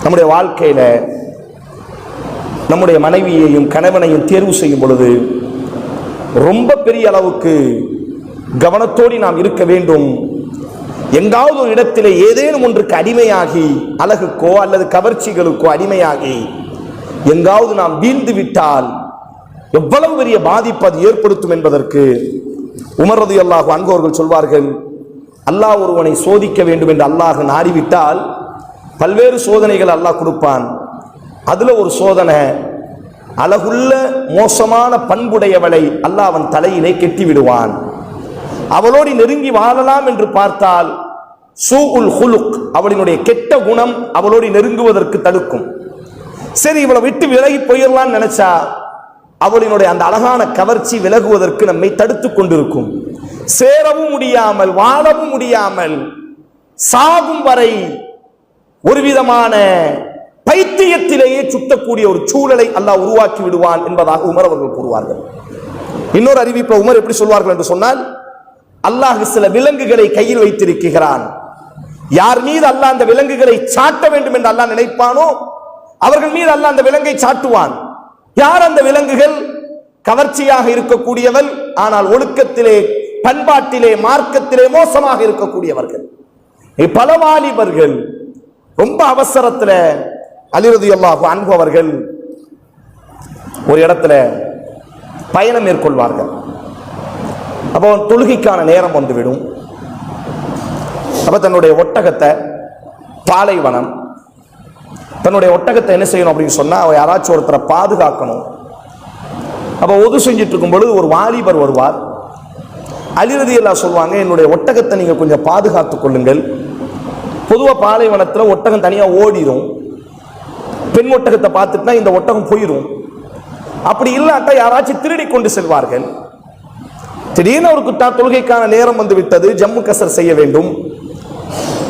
நம்முடைய வாழ்க்கையில நம்முடைய மனைவியையும் கணவனையும் தேர்வு செய்யும் பொழுது ரொம்ப பெரிய அளவுக்கு கவனத்தோடு நாம் இருக்க வேண்டும். எங்காவது ஒரு இடத்திலே ஏதேனும் ஒன்றுக்கு அடிமையாகி, அழகுக்கோ அல்லது கவர்ச்சிகளுக்கோ அடிமையாகி எங்காவது நாம் வீழ்ந்து விட்டால் எவ்வளவு பெரிய பாதிப்பு அது ஏற்படுத்தும் என்பதற்கு உமர் ரலியல்லாஹு அன்ஹு அவர்கள் சொல்வார்கள், அல்லாஹ் ஒருவனை சோதிக்க வேண்டும் என்று அல்லாஹ் நாடிவிட்டால் பல்வேறு சோதனைகள் அல்லாஹ் கொடுப்பான். அதுல ஒரு சோதனை, அழகுள்ள மோசமான பண்புடையவளை அல்லாஹ் அவன் தலையிலே கெட்டி விடுவான். அவளோடு நெருங்கி வாழலாம் என்று பார்த்தால் சூஉல் ஹுலுக், அவளினுடைய கெட்ட குணம் அவளோடு நெருங்குவதற்கு தடுக்கும். சரி, இவளை விட்டு விலகி போயிடலாம்னு நினைச்சா அவளினுடைய அந்த அழகான கவர்ச்சி விலகுவதற்கு நம்மை தடுத்து கொண்டிருக்கும். சேரவும் முடியாமல் வாழவும் முடியாமல் சாகும் வரை ஒரு விதமான பைத்தியத்திலேயே சுத்தக்கூடிய ஒரு சூழலை அல்லாஹ் உருவாக்கி விடுவான் என்பதாக உமர் அவர்கள் கூறுவார்கள். இன்னொரு அறிவிப்பை உமர் எப்படி சொல்வார்கள் என்று சொன்னால், அல்லாஹ் சில விலங்குகளை கையில் வைத்திருக்கிறான். யார் மீது அல்லாஹ் அந்த விலங்குகளை சாட்ட வேண்டும் என்று அல்லாஹ் நினைப்பானோ அவர்கள் மீது அல்லாஹ் அந்த விலங்கை சாட்டுவான். யார் அந்த விலங்குகள்? கவர்ச்சியாக இருக்கக்கூடியவள், ஆனால் ஒழுக்கத்திலே, பண்பாட்டிலே, மார்க்கத்திலே மோசமாக இருக்கக்கூடியவர்கள். பல வாலிபர்கள் ரொம்ப அவசரத்துல அலி ரலியல்லாஹு அன்ஹு அவர்கள் ஒரு இடத்துல பயணம் மேற்கொள்வார்கள். அப்போ தொழுகைக்கான நேரம் வந்துவிடும். அப்ப தன்னுடைய ஒட்டகத்தை, பாலைவனம், தன்னுடைய ஒட்டகத்தை என்ன செய்யணும் அப்படின்னு சொன்னா, யாராச்சும் ஒருத்தரை பாதுகாக்கணும். அப்ப ஒது செஞ்சுட்டு இருக்கும் பொழுது ஒரு வாலிபர் வருவார். அலி ரலியல்லாஹு சொல்லுவாங்க, என்னுடைய ஒட்டகத்தை நீங்க கொஞ்சம் பாதுகாத்துக் கொள்ளுங்கள். பொதுவா பாலைவனத்துல ஒட்டகம் தனியா ஓடிடும். பெண் ஒட்டகத்தை பார்த்துட்டா இந்த ஒட்டகம் போயிடும். அப்படி இல்லாட்டா யாராச்சும் திருடி கொண்டு செல்வார்கள். திடீர்னு அவருக்கு தொழுகைக்கான நேரம் வந்து விட்டது, ஜம்மு கசர் செய்ய வேண்டும்.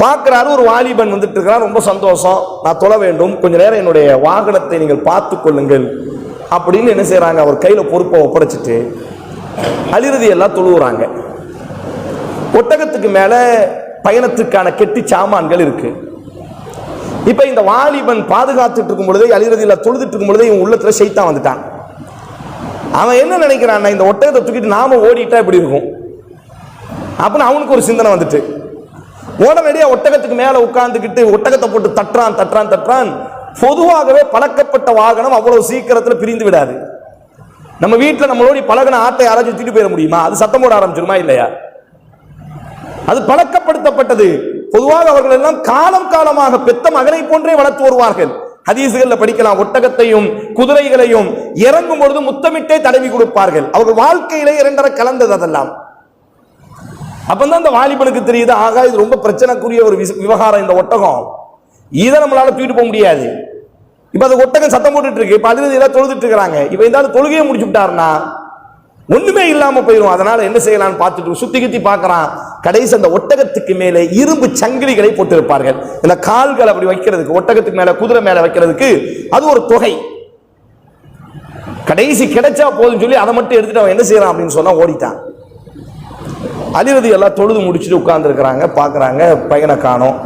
பார்க்கிறாரு, ஒரு வாலிபன் வந்துட்டு இருக்கிறார். ரொம்ப சந்தோஷம், நான் தொழ வேண்டும், கொஞ்ச நேரம் என்னுடைய வாகனத்தை நீங்கள் பார்த்து கொள்ளுங்கள் அப்படின்னு என்ன செய்யறாங்க, அவர் கையில பொறுப்பை ஒப்படைச்சிட்டு அலி ரலியல்லாஹு தொழுகிறாங்க. ஒட்டகத்துக்கு மேல பயணத்துக்கான கெட்டி சாமான்கள் இருக்கு. இப்ப இந்த வாலிபன் பாதுகாத்துட்டு இருக்கும் பொழுதே, அலி ரலியல்லாஹு தொழுதுட்டு இருக்கும் பொழுதே இவன் உள்ளத்துல ஷைத்தான் வந்துட்டான். அவன் என்ன நினைக்கிறான், இந்த ஒட்டகத்தை தூக்கிட்டு நாம ஓடிட்டா எப்படி இருக்கும் அப்படின்னு அவனுக்கு ஒரு சிந்தனை வந்துட்டு உடனடியா ஒட்டகத்துக்கு மேல உட்கார்ந்துக்கிட்டு ஒட்டகத்தை போட்டு தட்டுறான். பொதுவாகவே பழக்கப்பட்ட வாகனம் அவ்வளவு சீக்கிரத்தில் பிரிந்து விடாது. நம்ம வீட்டில் நம்மளோட பழகின ஆட்டை யாராச்சும் தூக்கிட்டு போயிட முடியுமா? அது சத்தம் போட ஆரம்பிச்சிருமா இல்லையா? அது பழக்கப்படுத்தப்பட்டது. பொதுவாக அவர்கள் எல்லாம் காலம் காலமாக பெத்த மகனை போன்றே வளர்த்து வருவார்கள். ஹதீசுகள்ல படிக்கலாம், ஒட்டகத்தையும் குதிரைகளையும் இறங்கும் பொழுது முத்தமிட்டே தடவி கொடுப்பார்கள். அவர்கள் வாழ்க்கையிலே இரண்டரை கலந்தது அதெல்லாம். அப்பதான் அந்த வாலிபனுக்கு தெரியுது, ஆகா இது ரொம்ப பிரச்சனைக்குரிய ஒரு விவகாரம் இந்த ஒட்டகம், இதை நம்மளால தூக்கிட்டு போக முடியாது. இப்ப அந்த ஒட்டகம் சத்தம் போட்டுட்டு இருக்கு, இப்ப அதுல எல்லாம் தொழுதுட்டு இருக்கிறாங்க. இப்ப இந்த தொழுகையை முடிச்சு விட்டாருன்னா ஒண்ணுமே இல்லாம போயிடும். அதனால என்ன செய்யலாம்னு பார்த்துட்டு சுத்தி கித்தி பார்க்கறான். கடைசி அந்த ஒட்டகத்துக்கு மேலே இரும்பு சங்கிலிகளை போட்டிருப்பார்கள். இந்த கால்கள் அப்படி வைக்கிறதுக்கு, ஒட்டகத்துக்கு மேல குதிரை மேல வைக்கிறதுக்கு அது ஒரு தொகை. கடைசி கிடைச்சா போதும் சொல்லி அதை மட்டும் எடுத்துட்டு அவன் என்ன செய்யறான் அப்படின்னு சொன்னா ஓடிட்டான். அலி ரலியல்லாஹு தொழுது முடிச்சுட்டு உட்கார்ந்து இருக்கிறாங்க, பாக்குறாங்க பையனை காணோம்.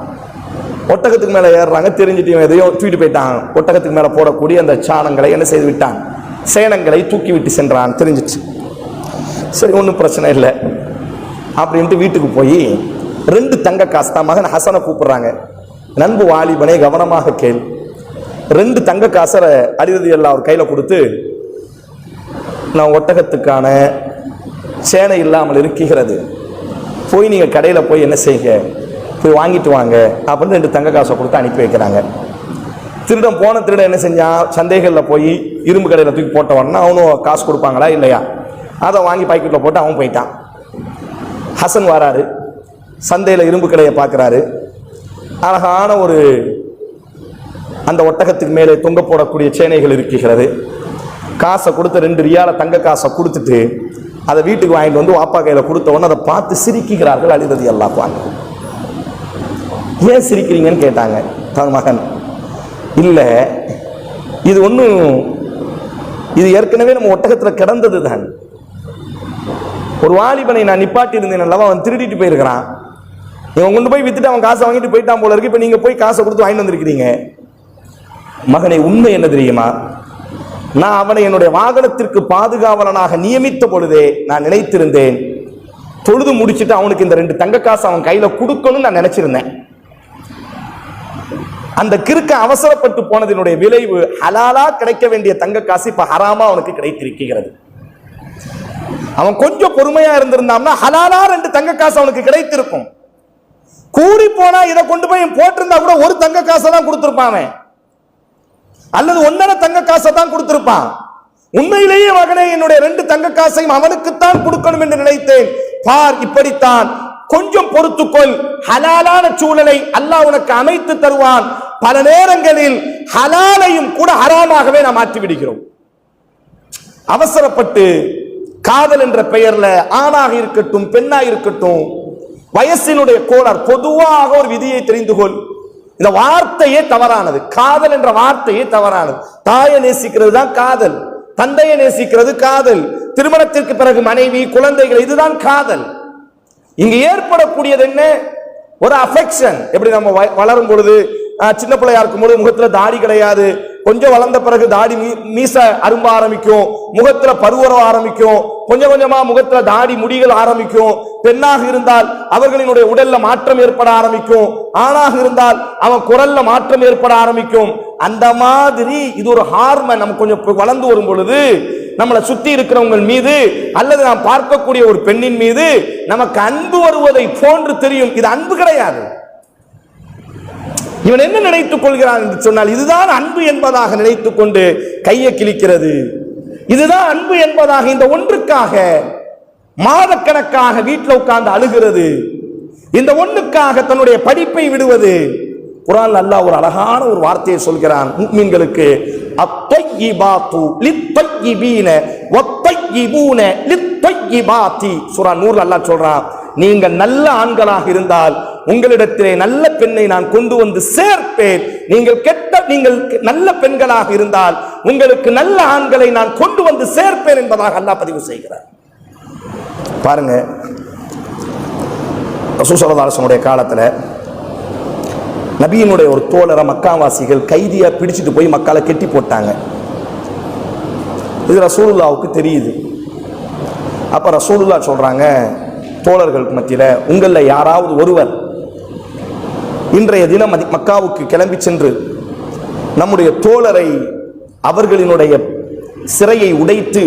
ஒட்டகத்துக்கு மேல ஏறுறாங்க, தெரிஞ்சுட்டு எதையோ தூக்கிட்டு போயிட்டான். ஒட்டகத்துக்கு மேல போடக்கூடிய அந்த சாணங்களை என்ன செய்து விட்டான், சேனங்களை தூக்கி விட்டு சென்றான், தெரிஞ்சிச்சு. சரி, ஒன்றும் பிரச்சனை இல்லை அப்படின்ட்டு வீட்டுக்கு போய் 2 தங்க காசு தான் மகன் ஹசனை கூப்பிடுறாங்க. நண்பு வாலிபனே கவனமாக கேள். 2 தங்க காசை அலி ரலியல்லாஹு அவர் கையில கொடுத்து, நான் ஒட்டகத்துக்கான சேனை இல்லாமல் இருக்கிறது, போய் நீங்க கடையில போய் என்ன செய்யுங்க, போய் வாங்கிட்டு வாங்க அப்படின்னு 2 தங்க காசை கொடுத்து அனுப்பி வைக்கிறாங்க. திருடன் போன திருடன் என்ன செஞ்சான், சந்தைகளில் போய் இரும்பு கடையில் தூக்கி போட்டவன்னா அவனும் காசு கொடுப்பாங்களா இல்லையா, அதை வாங்கி பாக்கெட்டில் போட்டு அவன் போயிட்டான். ஹசன் வராரு, சந்தையில் இரும்பு கடையை பார்க்குறாரு. அழகான ஒரு அந்த ஒட்டகத்துக்கு மேலே தொங்க போடக்கூடிய சேனைகள் இருக்கிறது. காசை கொடுத்து 2 ரியால தங்க காசை கொடுத்துட்டு அதை வீட்டுக்கு வாங்கிட்டு வந்து வாப்பா கையில் கொடுத்த உடனே அதை பார்த்து சிரிக்கிறார்கள் அலி ரலியல்லாஹு அன்ஹு. ஏன் சிரிக்கிறீங்கன்னு கேட்டாங்க தன் மகன். இல்லை, இது ஒன்றும், இது ஏற்கனவே நம்ம ஒட்டகத்தில் கிடந்தது தான். ஒரு வாலிபனை நான் நிப்பாட்டி இருந்தேன் அல்லவா, அவன் திருடிட்டு போயிருக்கிறான். இவன் கொண்டு போய் வித்துட்டு அவன் காசை வாங்கிட்டு போயிட்டான் போல இருக்கு. இப்போ நீங்க போய் காசை கொடுத்து வாங்கிட்டு வந்திருக்கிறீங்க. மகனை, உண்மை என்ன தெரியுமா, நான் அவனை என்னுடைய வாகனத்திற்கு பாதுகாவலனாக நியமித்த பொழுதே நான் நினைத்திருந்தேன், தொழுது முடிச்சுட்டு அவனுக்கு இந்த 2 தங்க காசு அவன் கையில கொடுக்கணும்னு நான் நினைச்சிருந்தேன். அந்த கிறுக்க அவசரப்பட்டு போனதனுடைய விளைவு ஹலாலா கிடைக்க வேண்டிய தங்க காசு இப்ப ஹராமா அவனுக்கு கிடைத்திருக்கிறது. அவன் கொஞ்சம் பொறுமையா இருந்திருந்தான்னா ஹலாலா 2 தங்க காசு அவனுக்கு கிடைத்திருக்கும். கூடி போனா இதை கொண்டு போய் போட்டிருந்தா கூட 1 தங்க காசை தான் கொடுத்திருப்பான், அல்லது 1.5 தங்க காசை தான் கொடுத்திருப்பான். உண்மையிலேயே மகனே, என்னுடைய 2 தங்க காசையும் அவனுக்குத்தான் கொடுக்கணும் என்று நினைத்தேன். பார், இப்படித்தான், கொஞ்சம் பொறுத்துக்கொள், ஹலாலான சூழலை அல்லாஹ் உனக்கு அமைத்து தருவான். பல நேரங்களில் ஹலாலையும் கூட ஹராமாகவே நாம் மாற்றி விடுகிறோம். அவசரப்பட்டு காதல் என்ற பெயர்ல ஆணாக இருக்கட்டும் பெண்ணாக இருக்கட்டும், வயசினுடைய கோளாறு, பொதுவாக ஒரு விதியை தெரிந்து கொள், இந்த வார்த்தையே தவறானது. காதல் என்ற வார்த்தையே தவறானது. தாயை நேசிக்கிறது தான் காதல், தந்தையை நேசிக்கிறது காதல், திருமணத்திற்கு பிறகு மனைவி குழந்தைகள், இதுதான் காதல். இங்கு ஏற்படக்கூடியது என்ன? ஒரு அஃபெக்ஷன். எப்படி நம்ம வளரும் பொழுது, சின்ன பிள்ளையா இருக்கும் பொழுது முகத்துல தாடி கிடையாது, கொஞ்சம் வளர்ந்த பிறகு தாடி மீச அரும்ப ஆரம்பிக்கும், முகத்துல பருவரம் ஆரம்பிக்கும், கொஞ்சம் கொஞ்சமா முகத்துல தாடி முடிகள் ஆரம்பிக்கும். பெண்ணாக இருந்தால் அவர்களினுடைய உடல்ல மாற்றம் ஏற்பட ஆரம்பிக்கும், ஆணாக இருந்தால் அவன் குரல்ல மாற்றம் ஏற்பட ஆரம்பிக்கும். அந்த மாதிரி இது ஒரு ஹார்மோன். நம்ம கொஞ்சம் வளர்ந்து வரும் பொழுது நம்மளை சுத்தி இருக்கிறவங்க மீது அல்லது நாம் பார்க்கக்கூடிய ஒரு பெண்ணின் மீது நமக்கு அன்பு வருவதை போன்று தெரியும். இது அன்பு கிடையாது. இவன் என்ன நினைத்துக் கொள்கிறான் என்று சொன்னால், இதுதான் அன்பு என்பதாக நினைத்துக் கொண்டு கையை கிழிக்கிறது. இதுதான் அன்பு என்பதாக இந்த ஒன்றுக்காக மாதக்கணக்காக வீட்டில் உட்கார்ந்து அழுகிறது. இந்த ஒன்றுக்காக தன்னுடைய படிப்பை விடுவது. குர்ஆன் அல்லாஹ் ஒரு அழகான ஒரு வார்த்தையை சொல்கிறான் முஃமின்களுக்கு, அத்தய்யிபாத்து லித்தய்யிபீன வத்தய்யிபூன லித்தய்யிபாத்தி. சூரா நூர்ல அல்லாஹ் சொல்றான், நீங்கள் நல்ல ஆண்களாக இருந்தால் உங்களிடத்திலே நல்ல பெண்ணை நான் கொண்டு வந்து சேர்ப்பேன். நீங்கள் நல்ல பெண்களாக இருந்தால் உங்களுக்கு நல்ல ஆண்களை நான் கொண்டு வந்து சேர்ப்பேன் என்பதாக அல்லாஹ் பதிவு செய்கிறார். பாருங்க, ரசூல் ஸல்லல்லாஹு அலைஹி வஸல்லம் காலத்துல நபியினுடைய ஒரு தோழரை மக்காவாசிகள் கைதியா பிடிச்சிட்டு போய் மக்கால கெட்டி போட்டாங்க. இது ரசூலுல்லாஹ்வுக்கு தெரியுது. அப்ப ரசூலுல்லாஹ் சொல்றாங்க தோழர்களுக்கு மத்தியில, உங்கள யாராவது ஒருவர் இன்றைய தினம் மக்காவுக்கு கிளம்பி சென்று நம்முடைய தோழரை அவர்களினுடைய சிறையை உடைத்து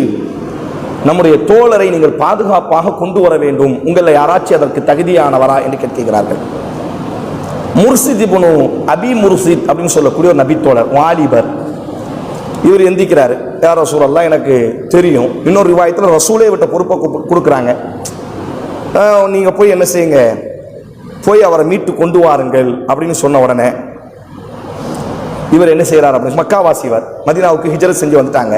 நம்முடைய தோழரை நீங்கள் பாதுகாப்பாக கொண்டு வர வேண்டும், உங்களை யாராச்சும் அதற்கு தகுதியானவரா என்று கேட்கிறார்கள். முர்சித் இப்னு அபி முர்சித் அப்படின்னு சொல்லக்கூடிய ஒரு நபி தோழர், வாலிபர், இவர் எந்திக்கிறாரு, யார் ரசூலல்லாஹ் எனக்கு தெரியும். இன்னொரு ரிவாயத்தில் ரசூலே விட்ட பொறுப்பை கொடுக்குறாங்க, நீங்க போய் என்ன செய்யுங்க, போய் அவரை மீட்டு கொண்டு வாருங்கள் அப்படின்னு சொன்ன உடனே இவர் என்ன செய்யறாரு அப்படின்னு, மக்காவாசிவர் மதீனாவுக்கு ஹிஜ்ரத் செஞ்சு வந்துட்டாங்க.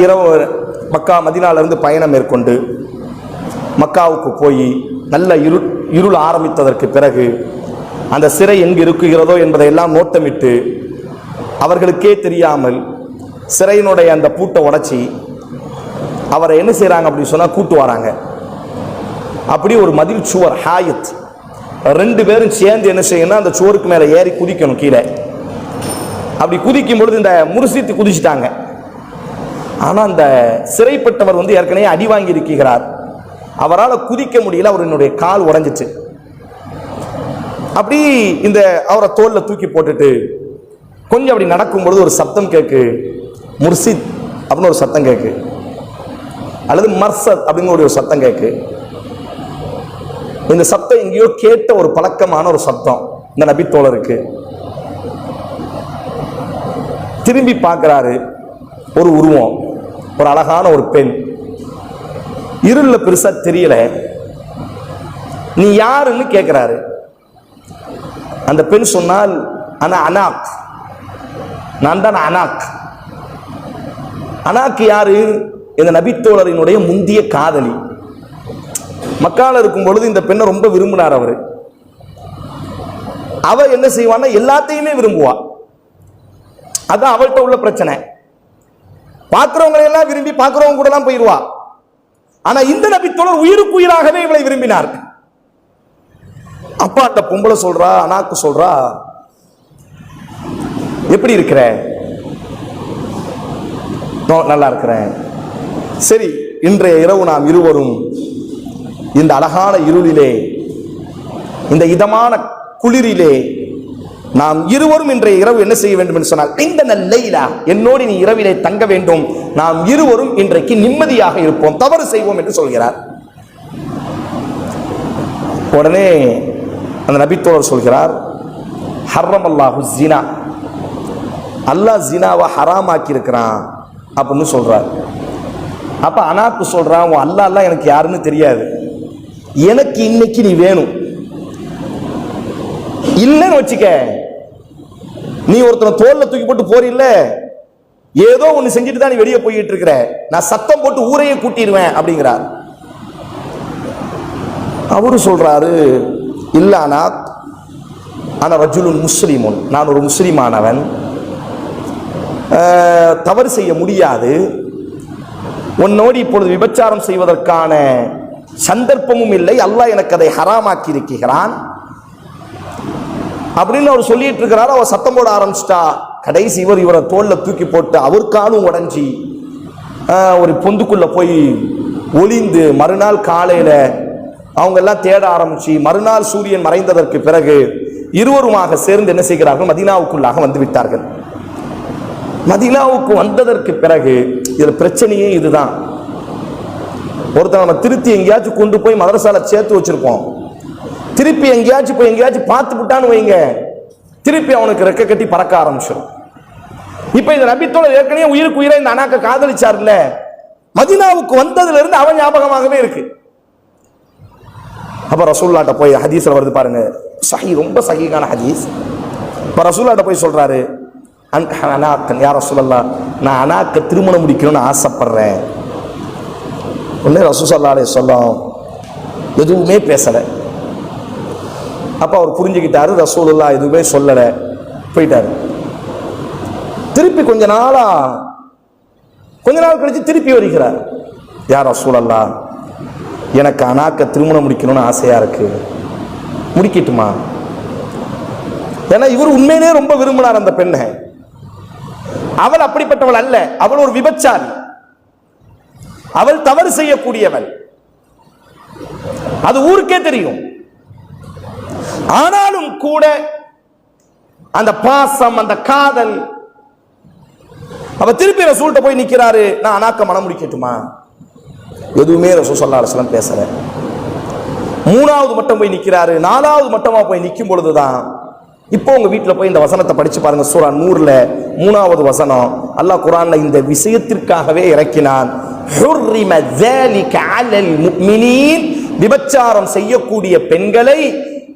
இரவு மக்கா மதீனால இருந்து பயணம் மேற்கொண்டு மக்காவுக்கு போய் நல்ல இருள் ஆரம்பித்ததற்கு பிறகு அந்த சிறை எங்கு இருக்குகிறதோ என்பதை எல்லாம் நோட்டமிட்டு அவர்களுக்கே தெரியாமல் சிறையினுடைய அந்த பூட்டை உடைச்சி அவரை என்ன செய்யறாங்க அப்படின்னு சொன்னா கூட்டு வராங்க. அப்படி ஒரு மதில் சுவர் ஹாயத், 2 பேரும் சேர்ந்து என்ன செய்யணும், அந்த சுவருக்கு மேல ஏறி குதிக்கணும் கீழே. அப்படி குதிக்கும் பொழுது இந்த முர்சித் குதிச்சிட்டாங்க. ஆனா அந்த சிறைப்பட்டவர் வந்து ஏற்கனவே அடி வாங்கி இருக்கிறார், அவரால் குதிக்க முடியல, அவருடைய கால் உடைஞ்சிச்சு. அப்படி இந்த அவரை தோல்ல தூக்கி போட்டுட்டு கொஞ்சம் அப்படி நடக்கும் பொழுது ஒரு சத்தம் கேக்கு, முர்சித் அப்படின்னு ஒரு சத்தம் கேக்கு, அல்லது மர்சத் அப்படின்னு ஒரு சத்தம் கேக்கு. இந்த சத்தம் எங்கேயோ கேட்ட ஒரு பழக்கமான ஒரு சத்தம் இந்த நபி தோழருக்கு. திரும்பி பார்க்கிறாரு, ஒரு உருவம், ஒரு அழகான ஒரு பெண், இருள பெருசா தெரியல. நீ யாருன்னு கேட்கிறாரு. அந்த பெண் சொன்னால், அனாக், நான் தான் அனாக். அனாக் யாரு? இந்த நபித்தோழரினுடைய முந்திய காதலி. மக்கால இருக்கும் பொழுது இந்த பெண்ணை ரொம்ப விரும்பினார் அவரு. அவ என்ன செய்வான்னா எல்லாத்தையுமே விரும்புவா. அதான் அவள்கிட்ட உள்ள பிரச்சனை. பார்க்கிறவங்களை எல்லாம் விரும்பி பார்க்கிறவங்க கூட எல்லாம் போயிடுவா. ஆனா இந்த நபித்தோழர் உயிருக்கு உயிராகவே இவளை விரும்பினார். அப்பா அந்த பொம்பளை சொல்றா, அனாக்கு சொல்றா, எப்படி இருக்கிற? நல்லா இருக்கிறேன். சரி, இன்றைய இரவு நாம் இருவரும் இந்த அழகான இருளிலே, இந்த இதமான குளிரிலே நாம் இருவரும் இன்றைய இரவு என்ன செய்ய வேண்டும் என்று சொன்னால், இந்த நல்லைலா, என்னோடு நீ இரவிலே தங்க வேண்டும், நாம் இருவரும் இன்றைக்கு நிம்மதியாக இருப்போம், தவறு செய்வோம் என்று சொல்கிறார். உடனே அந்த நபித்தோழர் சொல்கிறார், ஹர்ரமல்லாஹு ஜினா, அல்லாஹ் ஜினாவை ஹராமாக்கி இருக்கிறான் அப்படின்னு சொல்றார். அப்ப அனாக்கு சொல்றான், உன் அல்லாஹ் எனக்கு யாருன்னு தெரியாது, எனக்கு இன்னைக்கு நீ வேணும். இல்லைன்னு வச்சுக்க, நீ ஒருத்தனை தோல்ல தூக்கி போட்டு போறில்ல, ஏதோ ஒண்ணு செஞ்சுட்டு தான் நீ வெளியே போயிட்டு இருக்கிற, நான் சத்தம் போட்டு ஊரையே கூட்டிடுவேன் அப்படிங்கிறார். அவரு சொல்றாரு, இல்லானா ஆனா ரஜுலுன் முஸ்லிமுன், நான் ஒரு முஸ்லிமானவன், தவறு செய்ய முடியாது, உன்னோடு இப்பொழுது விபச்சாரம் செய்வதற்கான சந்தர்ப்பமும் இல்லை, அல்லாஹ் எனக்கு அதை ஹராமாக்கி இருக்கிறான் அப்படின்னு அவர் சொல்லிட்டு இருக்கிறார். அவர் சத்தம் போட ஆரம்பிச்சிட்டா. கடைசி இவரை தோல்ல தூக்கி போட்டு அவர் காலும் உடஞ்சி ஒரு பொந்துக்குள்ள போய் ஒளிந்து, மறுநாள் காலையில அவங்க எல்லாம் தேட ஆரம்பிச்சு, மறுநாள் சூரியன் மறைந்ததற்கு பிறகு இருவருமாக சேர்ந்து என்ன செய்கிறார்கள், மதீனாவுக்குள்ளாக வந்து விட்டார்கள். மதீனாவுக்கு வந்ததற்கு பிறகு இதுல பிரச்சனையே இதுதான். ஒருத்தர் நம்ம திருத்தி எங்கேயாச்சும் கொண்டு போய் மதரசால சேர்த்து வச்சிருப்போம், திருப்பி எங்கேயாச்சும் பார்த்து விட்டான்னு வைங்க, திருப்பி அவனுக்கு ரெக்க கட்டி பறக்க ஆரம்பிச்சிடும். இப்ப இந்த நபித்தோழர் ஏற்கனவே உயிருக்கு உயிரை இந்த அனாக்க காதலிச்சார்ல, மதீனாவுக்கு வந்ததுல இருந்து அவன் ஞாபகமாகவே இருக்கு. அப்ப ரசூலுல்லாஹ்ட்ட போய், ஹதீஸ்ல வருது பாருங்க, சஹீஹ், ரொம்ப சஹீஹான ஹதீஸ். இப்ப ரசூலுல்லாஹ்ட்ட போய் சொல்றாரு, அனாக்கன் யா ரசூலல்லாஹ், நான் அனாக்க திருமணம் முடிக்கணும்னு ஆசைப்படுறேன். உடனே ரசூல் ஸல்லல்லாஹு அலைஹி வஸல்லம் எதுவுமே பேசல. அப்ப அவர் புரிஞ்சுக்கிட்டாரு, ரசூலுல்லாஹ் எதுவுமே சொல்லல, போயிட்டாரு. திருப்பி கொஞ்ச நாள் கழிச்சு திருப்பி வருகிறார். யா ரசூலல்லாஹ், எனக்கு அனாக்க திருமணம் முடிக்கணும்னு ஆசையா இருக்கு, முடிக்கட்டுமா? ஏன்னா இவர் உண்மையிலே ரொம்ப விரும்பினார் அந்த பெண்ணை. அவள் அப்படிப்பட்டவள் அல்ல, அவள் ஒரு விபச்சாரி, அவள் தவறு செய்யக்கூடியவள், அது ஊருக்கே தெரியும். ஆனாலும் கூட அந்த பாசம், அந்த காதல், அவ திருப்பி ரசூல்கிட்ட போய் நிக்கிறாரு, நான் அனாக்க மனம் முடிக்கட்டுமா? எதுவுமே ரசூல் ஸல்லல்லாஹு அலைஹி வஸல்லம் பேசல. மூணாவது மட்டம் போய் நிக்கிறாரு, நாலாவது மட்டமா போய் நிக்கும் பொழுதுதான், இப்போ உங்க வீட்டுல போய் இந்த வசனத்தை படிச்சு பாருங்க, சூரா நூர்ல 3வது வசனம், அல்லாஹ் குர்ஆன்ல இந்த விஷயத்திற்காகவே இறக்கினான். ஹுர்ரிம ذلك على المؤمنين, விபச்சாரம் செய்யக்கூடிய பெண்களை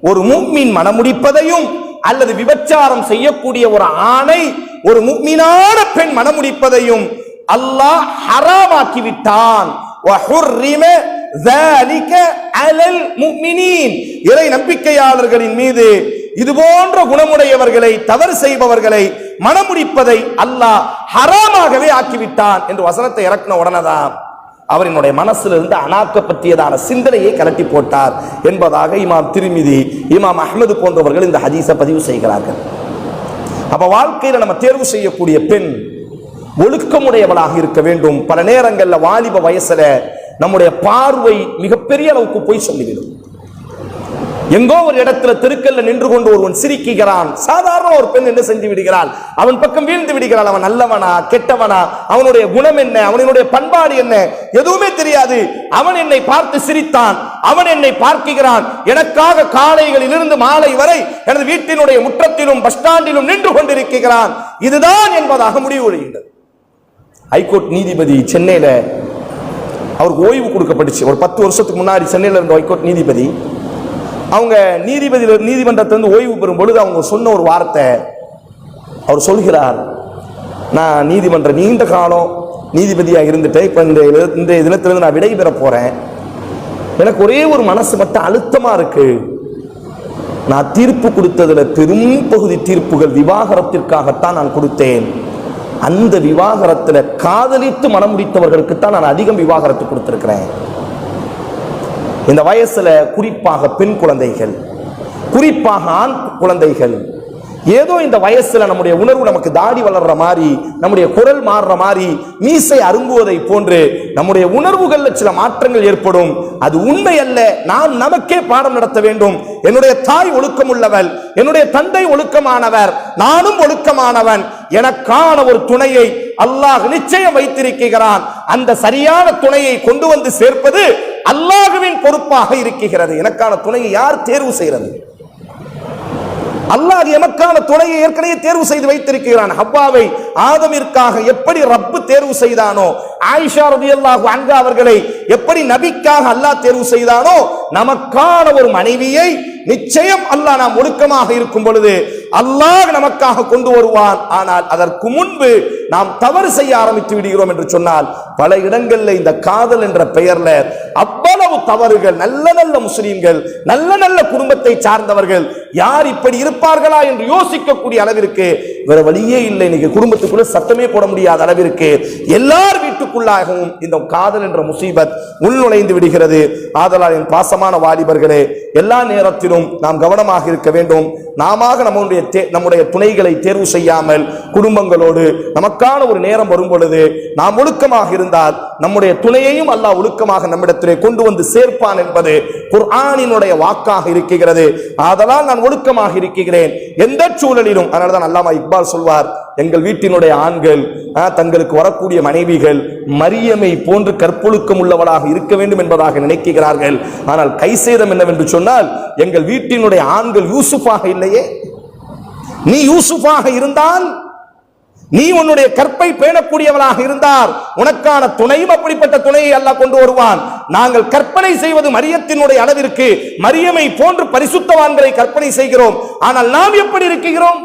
ஒரு முஃமின் மணமுடிப்பதையும், அல்லது விபச்சாரம் செய்யக்கூடிய ஒரு ஆணை ஒரு முஃமினான பெண் மணமுடிப்பதையும் அல்லாஹ் ஹராமாக்கி விட்டான். வஹுர்ரிம ذلك على المؤمنين, இறை நம்பிக்கையாளர்களின் மீது இது போன்ற குணமுடையவர்களை, தவறு செய்பவர்களை மணமுடிப்பதை அல்லாஹ் ஹராமாகவே ஆக்கிவிட்டான் என்று வசனத்தை இறக்கின உடனேதான் அவரினுடைய மனசுல இருந்து அனாக்க பற்றியதான சிந்தனையை கலட்டி போட்டார் என்பதாக இமாம் திர்மிதி, இமாம் அஹ்மது போன்றவர்கள் இந்த ஹதீஸை பதிவு செய்கிறார்கள். அப்ப வாழ்க்கையில நம்ம தேர்வு செய்யக்கூடிய பெண் ஒழுக்கமுடையவளாக இருக்க வேண்டும். பல நேரங்கள்ல வாலிப வயசுல நம்முடைய பார்வை மிகப்பெரிய அளவுக்கு போய் சொல்லிவிடும். எங்கோ ஒரு இடத்துல தெருக்கல்ல நின்று கொண்டு ஒருவன் சிரிக்கிறான், சாதாரண ஒரு பெண் என்ன செஞ்சு விடுகிறாள், அவன் பக்கம் வீழ்ந்து விடுகிறாள். அவன் நல்லவனா கெட்டவனா, அவனுடைய குணம் என்ன, அவனுடைய பண்பாடு என்ன, எதுவுமே தெரியாது. அவன் என்னை பார்த்து சிரித்தான், அவன் என்னை பார்க்கிறான், எனக்காக காலைகளில் இருந்து மாலை வரை எனது வீட்டினுடைய முற்றத்திலும் பஸ் ஸ்டாண்டிலும் நின்று கொண்டிருக்கிறான், இதுதான் என்பதாக முடிவு வருகின்றது. ஹைகோர்ட் நீதிபதி சென்னையில, அவருக்கு ஓய்வு கொடுக்கப்பட்டுச்சு. ஒரு 10 வருஷத்துக்கு முன்னாடி சென்னையில இருந்த ஹைகோர்ட் நீதிபதி, அவங்க நீதிமன்றத்திலிருந்து ஓய்வு பெறும் பொழுது அவங்க சொன்ன ஒரு வார்த்தை, அவர் சொல்கிறார், நான் நீதிமன்ற நீண்ட காலம் நீதிபதியாக இருந்துட்டேன், இப்ப இந்த தினத்திலிருந்து நான் விடைபெற போறேன், எனக்கு ஒரே ஒரு மனசு மட்டும் அழுத்தமா இருக்கு, நான் தீர்ப்பு கொடுத்ததுல பெரும் பகுதி தீர்ப்புகள் விவாகரத்திற்காகத்தான் நான் கொடுத்தேன், அந்த விவாகரத்துல காதலித்து மனம் முடித்தவர்களுக்குத்தான் நான் அதிகம் விவாகரத்து கொடுத்திருக்கிறேன். இந்த வயசுல குறிப்பாக பெண் குழந்தைகள், குறிப்பாக ஆண் குழந்தைகள் ஏதோ இந்த வயசுல நம்முடைய உணர்வு நமக்கு தாடி வளர்ற மாதிரி, நம்முடைய குரல் மாறுற மாதிரி, மீசை அரும்புவதை போன்று நம்முடைய உணர்வுகள்ல சில மாற்றங்கள் ஏற்படும். அது உண்மை அல்ல. நாம் நமக்கே பாடம் நடத்த வேண்டும். என்னுடைய தாய் ஒழுக்கம் உள்ளவள், என்னுடைய தந்தை ஒழுக்கமானவர், நானும் ஒழுக்கமானவன். எனக்கான ஒரு துணையை அல்லாஹ் நிச்சயம் வைத்திருக்கிறான். அந்த சரியான துணையை கொண்டு வந்து சேர்ப்பது அல்லாஹ்வின் பொறுப்பாக இருக்கிறது. எனக்கான துணையை யார் தேர்வு செய்கிறது? அல்லாஹ் எமக்கான துணையை ஏற்கனவே தேர்வு செய்து வைத்திருக்கிறான். ஹவ்வாவை ஆதமிற்காக எப்படி ரப்பு தேர்வு செய்தானோ, ஆயிஷா ரலியல்லாஹு அன்ஹா அவர்களை எப்படி நபிக்காக அல்லாஹ் தேர்வு செய்தானோ, நமக்கான ஒரு மனைவியை நிச்சயம் அல்லாஹ் நாம் ஒழுக்கமாக இருக்கும் பொழுது அல்லாஹ் நமக்காக கொண்டு வருவான். ஆனால் அதற்கு முன்பு நாம் தவறு செய்ய ஆரம்பித்து விடுகிறோம் என்று சொன்னால், பல இடங்களில் இந்த காதல் என்ற பெயர்ல அவ்வளவு தவறுகள். நல்ல நல்ல முஸ்லிம்கள், நல்ல நல்ல குடும்பத்தை சார்ந்தவர்கள் யார் இப்படி இருப்பார்களா என்று யோசிக்கக்கூடிய அளவிற்கு வேற வழியே இல்லை. இன்னைக்கு குடும்பத்துக்குள்ள சத்தமே போட முடியாத அளவிற்கு எல்லார் வீட்டுக்குள்ளாகவும் இந்த காதல் என்ற முசீபத் உள்நுழைந்து விடுகிறது. ஆதலால் என் பாசமான வாலிபர்களே, எல்லா நேரத்திலும் நாம் கவனமாக இருக்க வேண்டும். நாம நம்முடைய துணைகளை தேர்வு செய்யாமல் குடும்பங்களோடு நமக்கான ஒரு நேரம் வரும் பொழுது நாம் ஒழுக்கமாக இருந்தால் நம்முடைய துணையையும் அல்லாஹ் ஒழுக்கமாக நம்மிடத்திலே கொண்டு வந்து சேர்ப்பான் என்பது குர்ஆனினுடைய வாக்காக இருக்கிறது. ஆதலால் நான் ஒழுக்கமாக இருக்கிறேன் எந்த சூழலிலும். அதனால்தான் அல்லாமா இக்பால் சொல்வார், எங்கள் வீட்டினுடைய ஆண்கள் தங்களுக்கு வரக்கூடிய மனைவிகள் மரியமை போன்று கற்பொழுக்கம் உள்ளவளாக இருக்க வேண்டும் என்பதாக நினைக்கிறார்கள். ஆனால் கைசேதம் என்னவென்று சொன்னால், எங்கள் வீட்டினுடைய ஆண்கள் யூசுஃபாக இல்லையே. நீ யூசுஃபாக இருந்தால், நீ உன்னுடைய கற்பை பேணக்கூடியவளாக இருந்தால் உனக்கான துணையும் அப்படிப்பட்ட துணையை அல்லாஹ் கொண்டு வருவான். நாங்கள் கற்பனை செய்வது மரியத்தினுடைய அளவிற்கு மரியமை போன்று பரிசுத்தவான்களை கற்பனை செய்கிறோம். ஆனால் நாம் எப்படி இருக்கிறோம்?